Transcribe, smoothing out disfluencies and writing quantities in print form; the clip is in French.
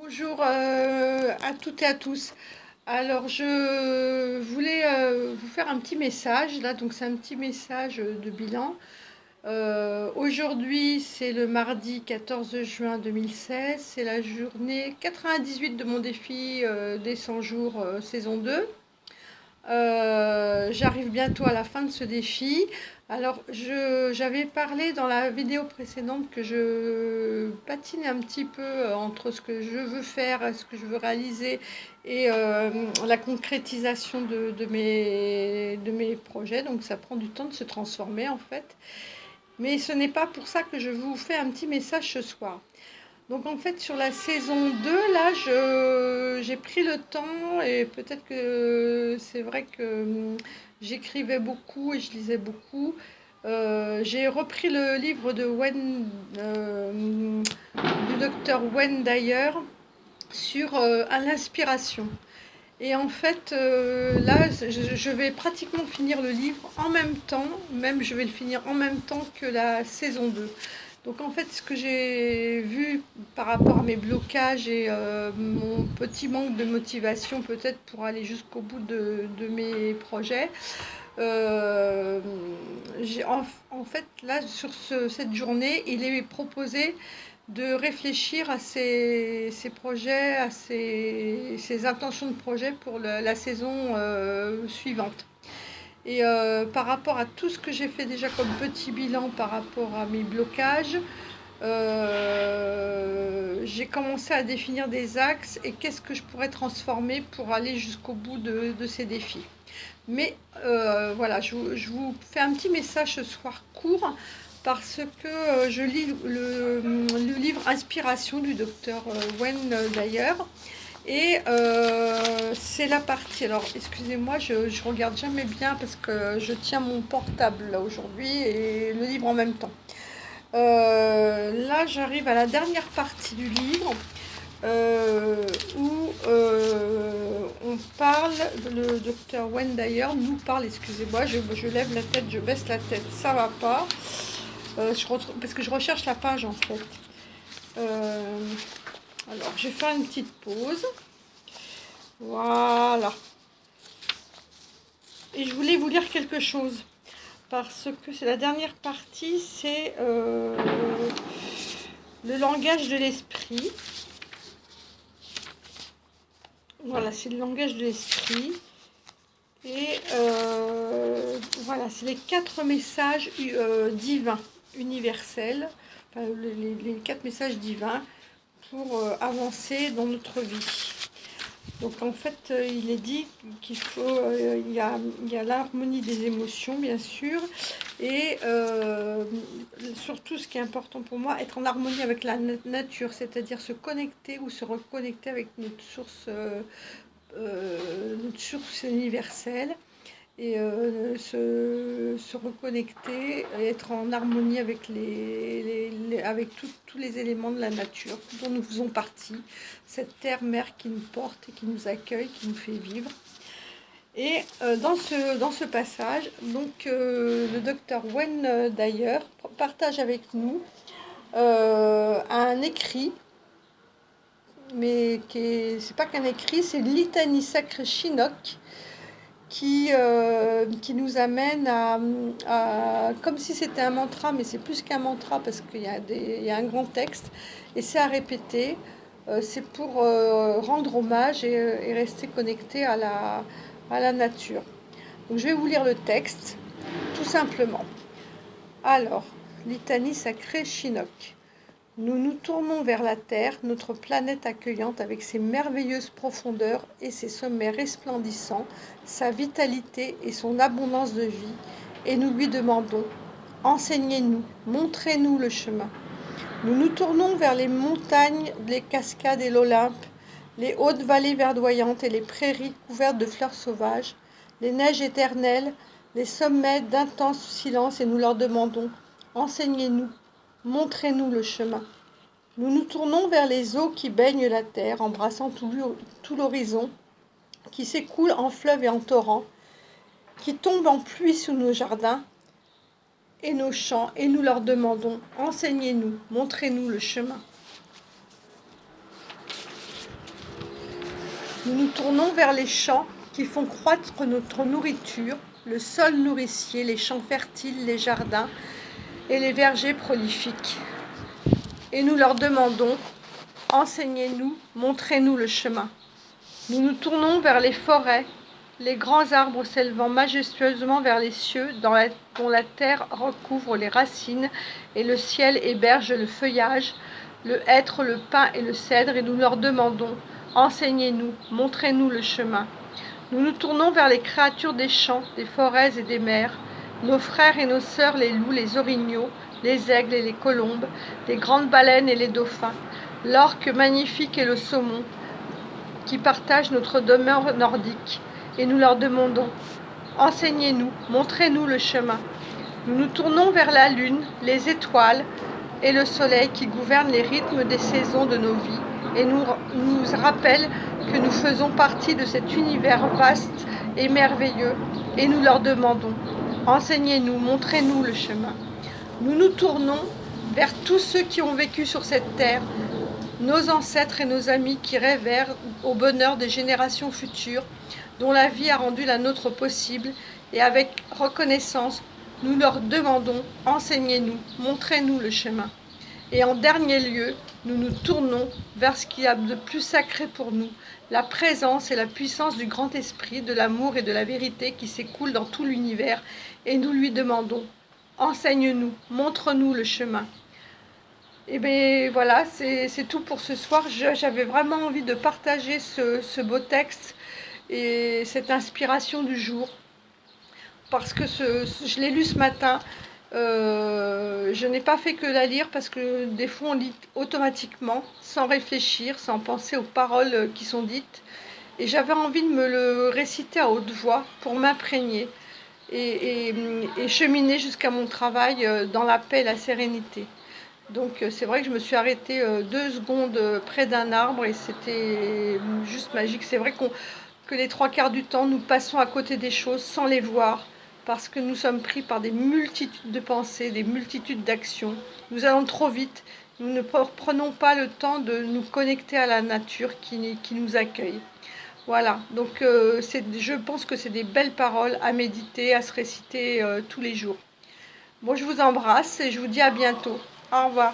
Bonjour à toutes et à tous. Alors, je voulais vous faire un petit message là, donc c'est un petit message de bilan. Aujourd'hui, c'est le mardi 14 juin 2016, c'est la journée 98 de mon défi des 100 jours saison 2. J'arrive bientôt à la fin de ce défi. Alors, j'avais parlé dans la vidéo précédente que je patine un petit peu entre ce que je veux faire, ce que je veux réaliser et la concrétisation de mes projets. Donc, ça prend du temps de se transformer en fait. Mais ce n'est pas pour ça que je vous fais un petit message ce soir. Donc en fait sur la saison 2 là, j'ai pris le temps et peut-être que c'est vrai que j'écrivais beaucoup et je lisais beaucoup. J'ai repris le livre de du docteur Wayne Dyer sur l'inspiration. Et en fait, là, je vais pratiquement finir le livre en même temps, même je vais le finir en même temps que la saison 2. Donc en fait, ce que j'ai vu par rapport à mes blocages et mon petit manque de motivation peut-être pour aller jusqu'au bout de mes projets, euh, en fait là sur cette journée, il est proposé de réfléchir à ses projets, à ses intentions de projet pour la saison suivante. Et par rapport à tout ce que j'ai fait déjà comme petit bilan par rapport à mes blocages, j'ai commencé à définir des axes et qu'est-ce que je pourrais transformer pour aller jusqu'au bout de ces défis. Mais voilà, je vous fais un petit message ce soir court parce que je lis le livre Inspiration du docteur Wayne d'ailleurs. Et c'est la partie. Alors, excusez-moi, je regarde jamais bien parce que je tiens mon portable là aujourd'hui et le livre en même temps. Là, j'arrive à la dernière partie du livre où on parle, le docteur Wayne d'ailleurs nous parle, excusez-moi, je lève la tête, je baisse la tête, ça va pas. Parce que je recherche la page en fait. Euh, alors, je vais faire une petite pause. Voilà. Et je voulais vous lire quelque chose. Parce que c'est la dernière partie, c'est le langage de l'esprit. Voilà, c'est le langage de l'esprit. Et voilà, c'est les 4 messages divins, universels. Enfin, les 4 messages divins pour avancer dans notre vie. Donc en fait, il est dit qu'il faut, il y a l'harmonie des émotions, bien sûr, et surtout ce qui est important pour moi, être en harmonie avec la nature, c'est-à-dire se connecter ou se reconnecter avec notre source universelle et se reconnecter, être en harmonie avec, avec tous les éléments de la nature dont nous faisons partie, cette terre-mère qui nous porte et qui nous accueille, qui nous fait vivre. Et dans ce passage, donc, le docteur Wayne d'ailleurs partage avec nous un écrit, mais c'est pas qu'un écrit, c'est une litanie sacrée Chinook qui nous amène comme si c'était un mantra, mais c'est plus qu'un mantra parce il y a un grand texte et c'est à répéter. C'est pour rendre hommage et rester connecté à la nature. Donc je vais vous lire le texte, tout simplement. Alors, litanie sacrée Chinook. Nous nous tournons vers la Terre, notre planète accueillante avec ses merveilleuses profondeurs et ses sommets resplendissants, sa vitalité et son abondance de vie, et nous lui demandons « Enseignez-nous, montrez-nous le chemin ». Nous nous tournons vers les montagnes, les cascades et l'Olympe, les hautes vallées verdoyantes et les prairies couvertes de fleurs sauvages, les neiges éternelles, les sommets d'intenses silence, et nous leur demandons « Enseignez-nous, montrez-nous le chemin ». Nous nous tournons vers les eaux qui baignent la terre, embrassant tout l'horizon, qui s'écoulent en fleuves et en torrents, qui tombent en pluie sous nos jardins et nos champs, et nous leur demandons « Enseignez-nous, montrez-nous le chemin ». Nous nous tournons vers les champs qui font croître notre nourriture, le sol nourricier, les champs fertiles, les jardins et les vergers prolifiques. Et nous leur demandons, enseignez-nous, montrez-nous le chemin. Nous nous tournons vers les forêts, les grands arbres s'élevant majestueusement vers les cieux, dont la terre recouvre les racines et le ciel héberge le feuillage, le hêtre, le pin et le cèdre, et nous leur demandons, enseignez-nous, montrez-nous le chemin. Nous nous tournons vers les créatures des champs, des forêts et des mers, nos frères et nos sœurs, les loups, les orignaux, les aigles et les colombes, les grandes baleines et les dauphins, l'orque magnifique et le saumon, qui partagent notre demeure nordique, et nous leur demandons, enseignez-nous, montrez-nous le chemin. Nous nous tournons vers la lune, les étoiles et le soleil qui gouvernent les rythmes des saisons de nos vies et nous rappellent que nous faisons partie de cet univers vaste et merveilleux, et nous leur demandons, enseignez-nous, montrez-nous le chemin. Nous nous tournons vers tous ceux qui ont vécu sur cette terre, nos ancêtres et nos amis qui rêvèrent au bonheur des générations futures, dont la vie a rendu la nôtre possible, et avec reconnaissance, nous leur demandons, enseignez-nous, montrez-nous le chemin. Et en dernier lieu, nous nous tournons vers ce qu'il y a de plus sacré pour nous, la présence et la puissance du grand esprit, de l'amour et de la vérité qui s'écoulent dans tout l'univers, et nous lui demandons, enseigne-nous, montre-nous le chemin. Et bien voilà, c'est tout pour ce soir. J'avais vraiment envie de partager ce beau texte et cette inspiration du jour, parce que je l'ai lu ce matin. Je n'ai pas fait que la lire parce que des fois on lit automatiquement, sans réfléchir, sans penser aux paroles qui sont dites. Et j'avais envie de me le réciter à haute voix pour m'imprégner et cheminer jusqu'à mon travail dans la paix et la sérénité. Donc c'est vrai que je me suis arrêtée 2 secondes près d'un arbre et c'était juste magique. C'est vrai que les 3/4 du temps, nous passons à côté des choses sans les voir parce que nous sommes pris par des multitudes de pensées, des multitudes d'actions. Nous allons trop vite, nous ne prenons pas le temps de nous connecter à la nature qui nous accueille. Voilà, donc je pense que c'est des belles paroles à méditer, à se réciter tous les jours. Moi, je vous embrasse et je vous dis à bientôt. Au revoir.